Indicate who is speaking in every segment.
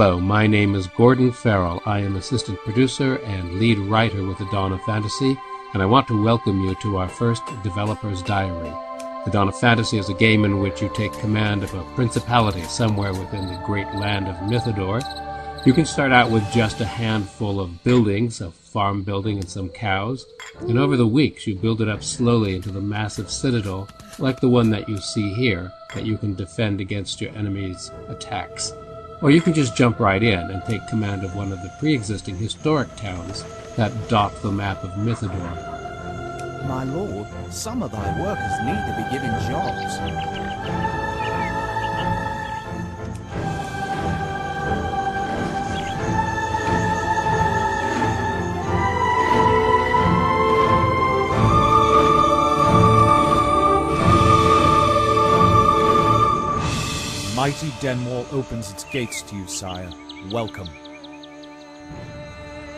Speaker 1: Hello, my name is Gordon Farrell. I am assistant producer and lead writer with The Dawn of Fantasy, and I want to welcome you to our first Developer's Diary. The Dawn of Fantasy is a game in which you take command of a principality somewhere within the great land of Mythodor. You can start out with just a handful of buildings, a farm building and some cows, and over the weeks you build it up slowly into the massive citadel, like the one that you see here, that you can defend against your enemies' attacks. Or you can just jump right in and take command of one of the pre-existing historic towns that dot the map of Mythodor.
Speaker 2: My lord, some of thy workers need to be given jobs.
Speaker 3: Mighty Denwall opens its gates to you, sire. Welcome.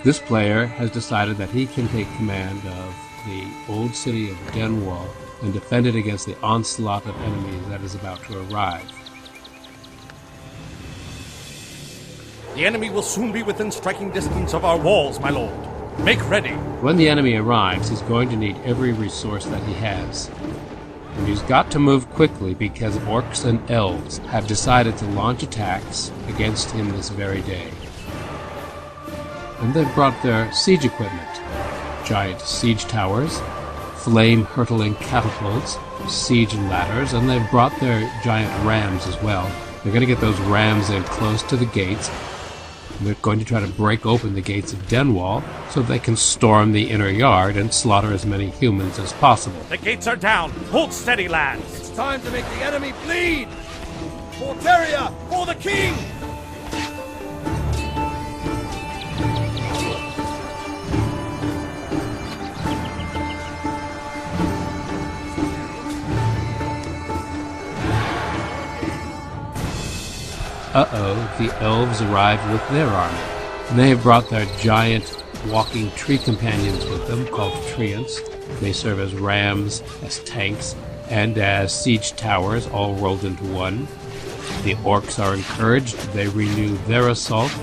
Speaker 1: This player has decided that he can take command of the old city of Denwall and defend it against the onslaught of enemies that is about to arrive.
Speaker 4: The enemy will soon be within striking distance of our walls, my lord. Make ready.
Speaker 1: When the enemy arrives, he's going to need every resource that he has. And he's got to move quickly because orcs and elves have decided to launch attacks against him this very day. And they've brought their siege equipment. Giant siege towers, flame-hurtling catapults, siege ladders, and they've brought their giant rams as well. They're going to get those rams in close to the gates. They're going to try to break open the gates of Denwall so they can storm the inner yard and slaughter as many humans as possible.
Speaker 4: The gates are down. Hold steady, lads.
Speaker 5: It's time to make the enemy bleed! For Teria! For the king!
Speaker 1: The elves arrived with their army. And they have brought their giant walking tree companions with them, called treants. They serve as rams, as tanks, and as siege towers, all rolled into one. The orcs are encouraged, they renew their assault,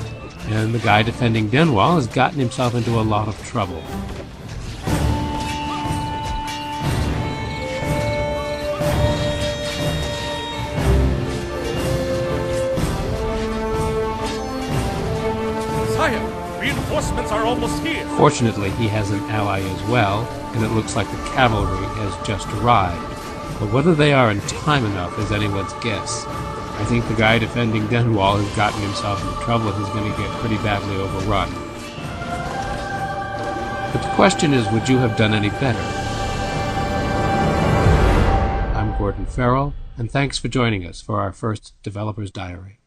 Speaker 1: and the guy defending Denwall has gotten himself into a lot of trouble.
Speaker 4: Reinforcements are almost here.
Speaker 1: Fortunately, he has an ally as well, and it looks like the cavalry has just arrived. But whether they are in time enough is anyone's guess. I think the guy defending Denwall has gotten himself into trouble and he's going to get pretty badly overrun. But the question is, would you have done any better? I'm Gordon Farrell, and thanks for joining us for our first Developer's Diary.